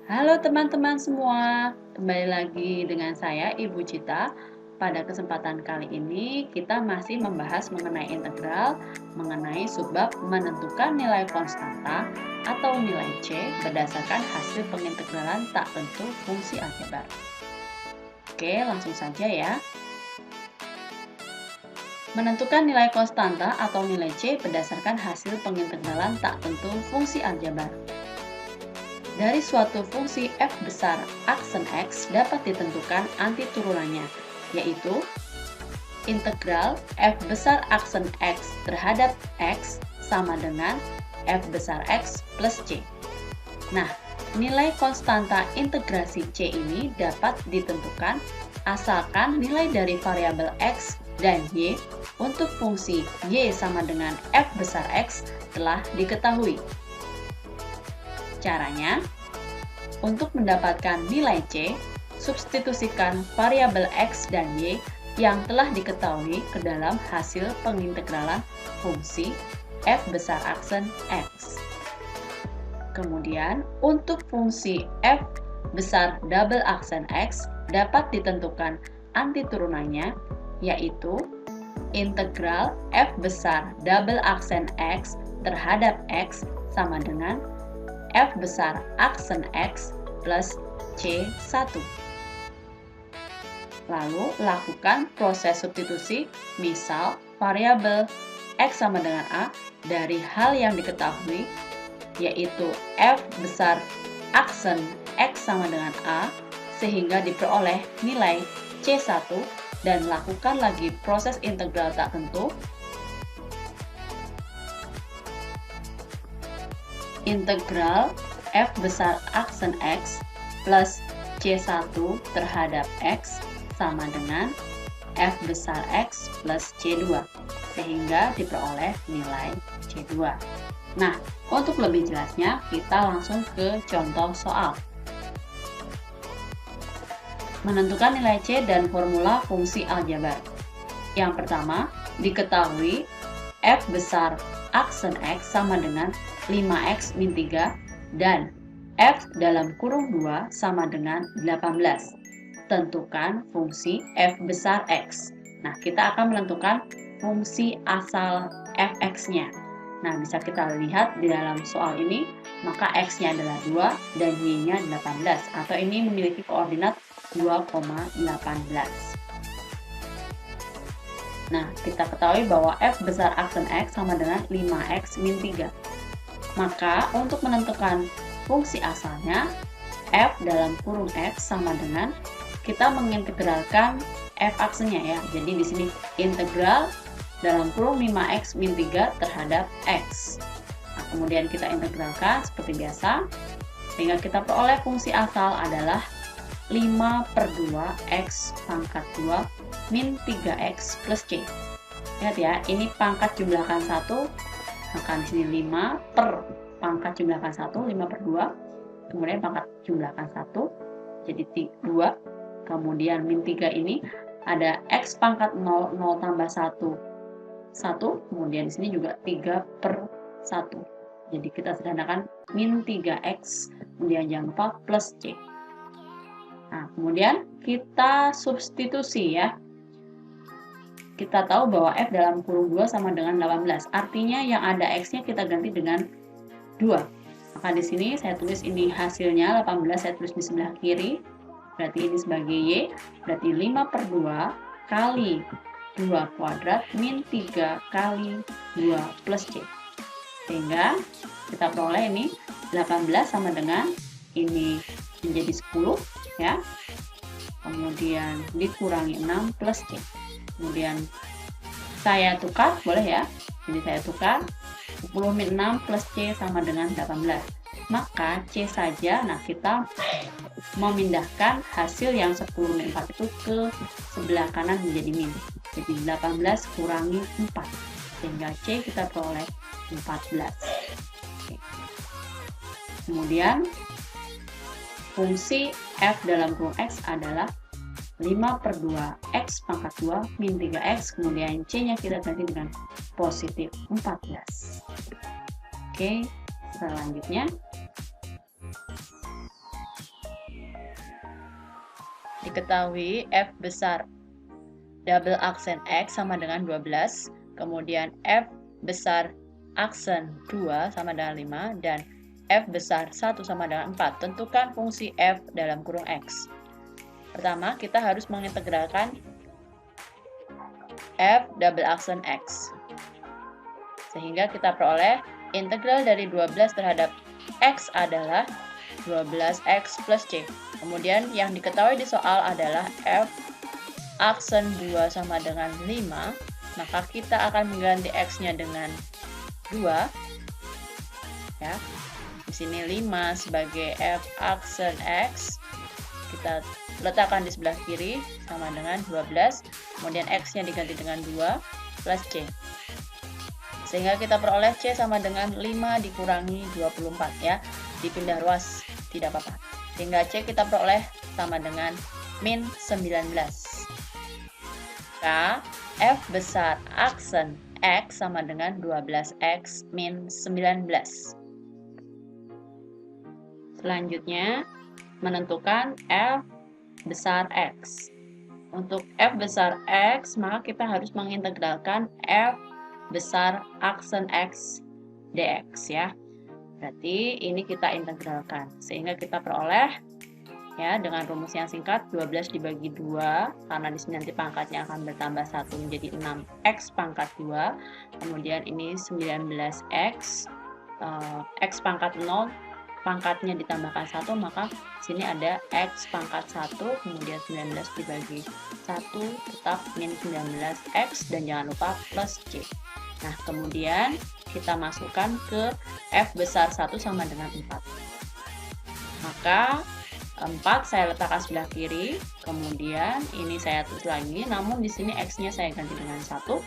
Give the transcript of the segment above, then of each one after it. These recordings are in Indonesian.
Halo teman-teman semua, kembali lagi dengan saya Ibu Cita. Pada kesempatan kali ini kita masih membahas mengenai integral, mengenai subbab menentukan nilai konstanta atau nilai C berdasarkan hasil pengintegralan tak tentu fungsi aljabar. Oke, langsung saja ya. Menentukan nilai konstanta atau nilai C berdasarkan hasil pengintegralan tak tentu fungsi aljabar. Dari suatu fungsi f besar aksen x dapat ditentukan antiturunannya, yaitu integral f besar aksen x terhadap x sama dengan f besar x plus c. Nah, nilai konstanta integrasi c ini dapat ditentukan asalkan nilai dari variabel x dan y untuk fungsi y sama dengan f besar x telah diketahui. Caranya, untuk mendapatkan nilai C, substitusikan variabel X dan Y yang telah diketahui ke dalam hasil pengintegralan fungsi f besar aksen X. Kemudian, untuk fungsi f besar double aksen X dapat ditentukan antiturunannya, yaitu integral f besar double aksen X terhadap X sama dengan f besar aksen X plus C1. Lalu, lakukan proses substitusi, misal variabel X sama dengan A dari hal yang diketahui, yaitu f besar aksen X sama dengan A, sehingga diperoleh nilai C1, dan lakukan lagi proses integral tak tentu, integral f besar aksen x plus c1 terhadap x sama dengan f besar x plus c2, sehingga diperoleh nilai c2. Nah, untuk lebih jelasnya, kita langsung ke contoh soal. Menentukan nilai c dan formula fungsi aljabar. Yang pertama, diketahui f besar aksen x sama dengan 5x min 3 dan f dalam kurung 2 sama dengan 18. Tentukan fungsi f besar x. Nah, kita akan menentukan fungsi asal fx-nya. Nah, bisa kita lihat di dalam soal ini, maka x-nya adalah 2 dan y-nya 18, atau ini memiliki koordinat 2,18. Nah, kita ketahui bahwa f besar aksen x sama dengan 5x min 3. Maka, untuk menentukan fungsi asalnya, f dalam kurung x sama dengan, kita mengintegralkan f aksennya ya. Jadi di sini integral dalam kurung 5x min 3 terhadap x. Nah, kemudian kita integralkan seperti biasa, sehingga kita peroleh fungsi asal adalah 5/2 x pangkat 2 min 3x plus c. Lihat ya, ini pangkat jumlahkan 1, maka di sini 5 per pangkat jumlahkan 1, 5/2, kemudian pangkat jumlahkan 1, jadi 2, kemudian min 3 ini ada x pangkat 0, 0 tambah 1, 1, kemudian di sini juga 3/1. Jadi kita sederhanakan min 3x, kemudian jangan lupa plus c. Nah, kemudian kita substitusi ya. Kita tahu bahwa f dalam kurung 2 sama dengan 18. Artinya yang ada x-nya kita ganti dengan 2. Maka di sini saya tulis ini hasilnya 18, saya tulis di sebelah kiri. Berarti ini sebagai y, berarti 5/2 kali 2 kuadrat min 3 kali 2 plus c. Sehingga kita peroleh ini 18 sama dengan ini menjadi 10 ya. Kemudian dikurangi 6 plus c. Kemudian saya tukar, boleh ya. Jadi saya tukar 10 min 6 plus C sama dengan 18. Maka C saja, nah kita memindahkan hasil yang 10 min 4 itu ke sebelah kanan menjadi min. Jadi 18 kurangi 4. Sehingga C kita peroleh 14. Oke. Kemudian fungsi f dalam kurung x adalah 5/2 x pangkat 2 min 3x, kemudian c-nya kita ganti dengan positif 14. Oke, selanjutnya diketahui F besar double aksen X sama dengan 12, kemudian F besar aksen 2 sama dengan 5, dan F besar 1 sama dengan 4. Tentukan fungsi F dalam kurung X. Pertama, kita harus mengintegralkan F double aksen X. Sehingga kita peroleh integral dari 12 terhadap X adalah 12X plus C. Kemudian yang diketahui di soal adalah F aksen 2 sama dengan 5, maka kita akan mengganti X-nya dengan 2. Ya. Di sini 5 sebagai F aksen X. Kita letakkan di sebelah kiri sama dengan 12. Kemudian X-nya diganti dengan 2 plus C. Sehingga kita peroleh C sama dengan 5 dikurangi 24 ya. Dipindah ruas, tidak apa-apa. Sehingga C kita peroleh sama dengan min 19. Maka F besar aksen X sama dengan 12X min 19. Selanjutnya, menentukan F besar X. Untuk F besar X, maka kita harus mengintegralkan F besar aksen X dx ya. Berarti ini kita integralkan sehingga kita peroleh ya dengan rumus yang singkat 12 dibagi 2 karena di sini nanti pangkatnya akan bertambah 1 menjadi 6x pangkat 2. Kemudian ini 19x x pangkat 0 pangkatnya ditambahkan 1, maka sini ada x pangkat 1, kemudian 19 dibagi 1 tetap min 19x dan jangan lupa plus C. Nah, kemudian kita masukkan ke F besar 1 sama dengan 4. Maka 4 saya letakkan sebelah kiri, kemudian ini saya tulis lagi, namun di sini X-nya saya ganti dengan 1,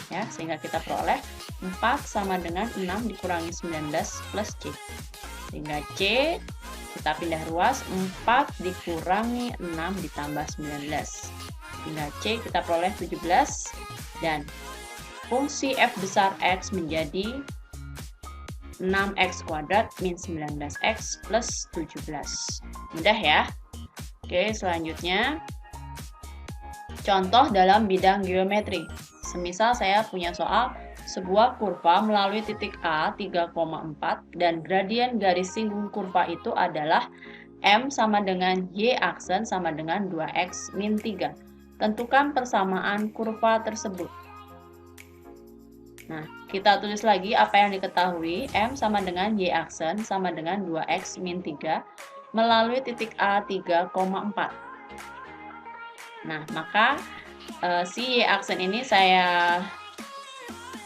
ya, sehingga kita peroleh 4 sama dengan 6 dikurangi 19 plus C. Sehingga C kita pindah ruas, 4 dikurangi 6 ditambah 19. Sehingga C kita peroleh 17 dan fungsi F besar X menjadi 6x kuadrat min 19x plus 17. Mudah ya. Oke, selanjutnya contoh dalam bidang geometri. Semisal saya punya soal sebuah kurva melalui titik A 3,4 dan gradien garis singgung kurva itu adalah M sama dengan Y aksen sama dengan 2x min 3. Tentukan persamaan kurva tersebut. Nah, kita tulis lagi apa yang diketahui. M sama dengan Y aksen sama dengan 2x min 3 melalui titik A 3,4. Nah, maka si Y aksen ini saya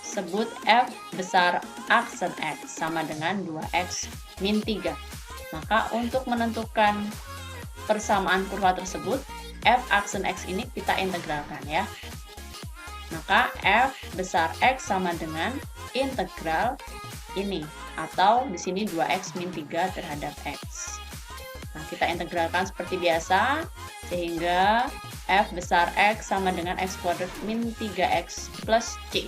sebut F besar aksen X sama dengan 2x min 3. Maka untuk menentukan persamaan kurva tersebut, F aksen X ini kita integralkan ya. Maka F besar X sama dengan integral ini, atau di sini 2x min 3 terhadap X. Nah, kita integralkan seperti biasa, sehingga F besar X sama dengan X kuadrat min 3x plus C.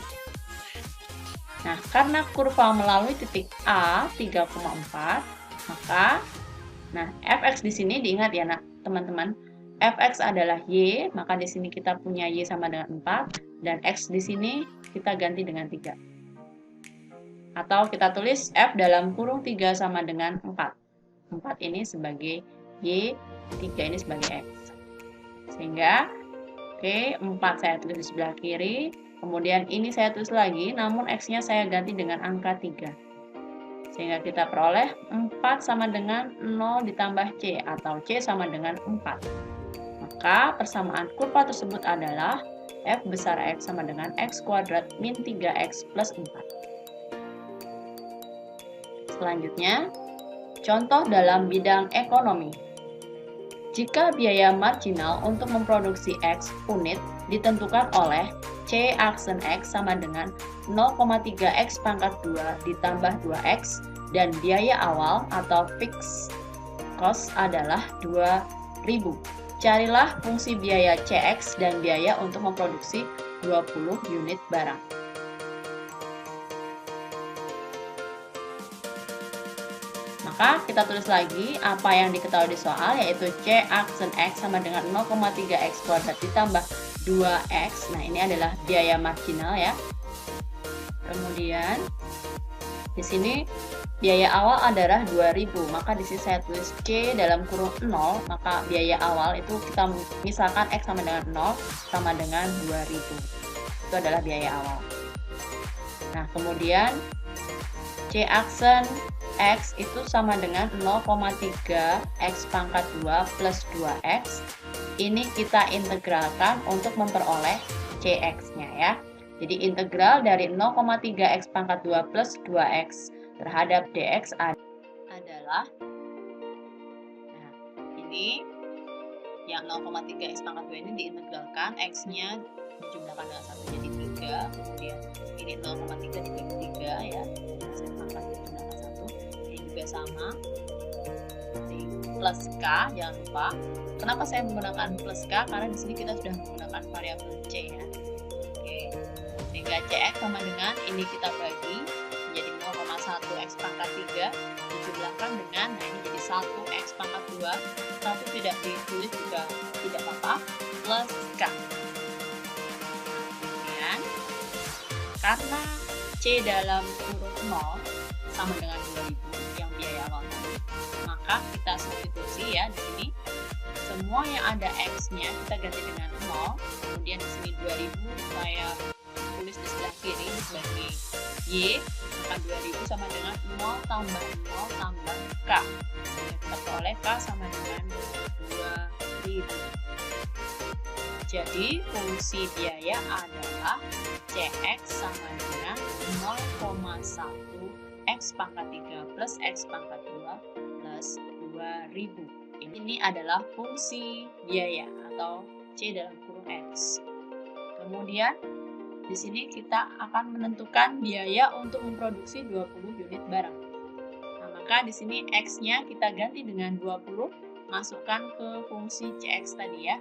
Nah, karena kurva melalui titik A 3,4, maka fx di sini diingat ya teman-teman. Fx adalah Y, maka di sini kita punya Y sama dengan 4, dan X di sini kita ganti dengan 3. Atau kita tulis F dalam kurung 3 sama dengan 4. 4 ini sebagai Y, 3 ini sebagai X. Sehingga, 4 saya tulis di sebelah kiri, kemudian ini saya tulis lagi, namun X-nya saya ganti dengan angka 3. Sehingga kita peroleh 4 sama dengan 0 ditambah C, atau C sama dengan 4. Maka persamaan kurva tersebut adalah F besar X sama dengan X kuadrat min 3X plus 4. Selanjutnya, contoh dalam bidang ekonomi. Jika biaya marginal untuk memproduksi X unit ditentukan oleh C aksen X sama dengan 0,3X pangkat 2 ditambah 2X dan biaya awal atau fixed cost adalah 2.000. Carilah fungsi biaya CX dan biaya untuk memproduksi 20 unit barang. Maka kita tulis lagi apa yang diketahui di soal, yaitu C aksen X sama dengan 0,3 X kuadrat ditambah 2X. Nah, ini adalah biaya marginal ya. Kemudian di sini biaya awal adalah 2000, maka di sini saya tulis C dalam kurung 0, maka biaya awal itu kita misalkan X sama dengan 0 sama dengan 2000. Itu adalah biaya awal. Nah, kemudian C aksen X itu sama dengan 0,3 X pangkat 2 plus 2X. Ini kita integralkan untuk memperoleh CX-nya ya. Jadi integral dari 0,3 X pangkat 2 plus 2X terhadap DX adalah, nah ini yang 0,3 X pangkat 2 ini diintegralkan, X-nya dijumlahkan dengan 1 jadi 3, kemudian ini 0,3 dibagi 3 ya, saya pangkat dijumlahkan 1, ini juga sama, plus K, jangan lupa. Kenapa saya menggunakan plus K? Karena di sini kita sudah menggunakan variabel C ya. Oke, sehingga CX sama dengan ini kita bagi menjadi 0,1 X pangkat 3 dijumlahkan dengan, nah ini jadi 1 X pangkat 2, 1 tidak ditulis juga tidak apa-apa, plus K. Kemudian karena C dalam kurung 0 sama dengan 2000 yang biaya awalnya, maka kita substitusi ya di sini. Semua yang ada X-nya kita ganti dengan 0, kemudian di sini 2000 saya tulis di sebelah kiri sebagai Y, maka 2000 sama dengan 0 tambah 0 tambah K. Kita peroleh K sama dengan 2000. Jadi fungsi biaya adalah CX sama dengan 0,1 X pangkat 3 plus X pangkat 2 plus 2000. Ini adalah fungsi biaya atau C dalam kurung X. Kemudian di sini kita akan menentukan biaya untuk memproduksi 20 unit barang. Nah, maka di sini X-nya kita ganti dengan 20, masukkan ke fungsi CX tadi ya.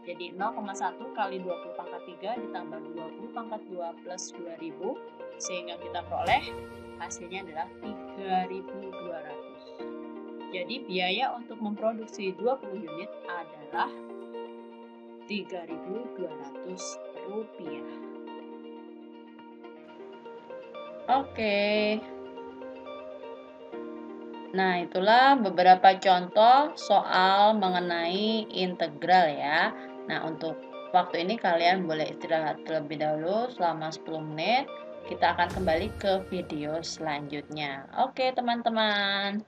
Jadi 0,1 kali 20 pangkat 3 ditambah 20 pangkat 2 plus 2000, sehingga kita peroleh hasilnya adalah 3200. Jadi biaya untuk memproduksi 20 unit adalah 3.200 rupiah. Oke. Nah, itulah beberapa contoh soal mengenai integral ya. Nah, untuk waktu ini kalian boleh istirahat terlebih dahulu selama 10 menit. Kita akan kembali ke video selanjutnya. Oke, teman-teman.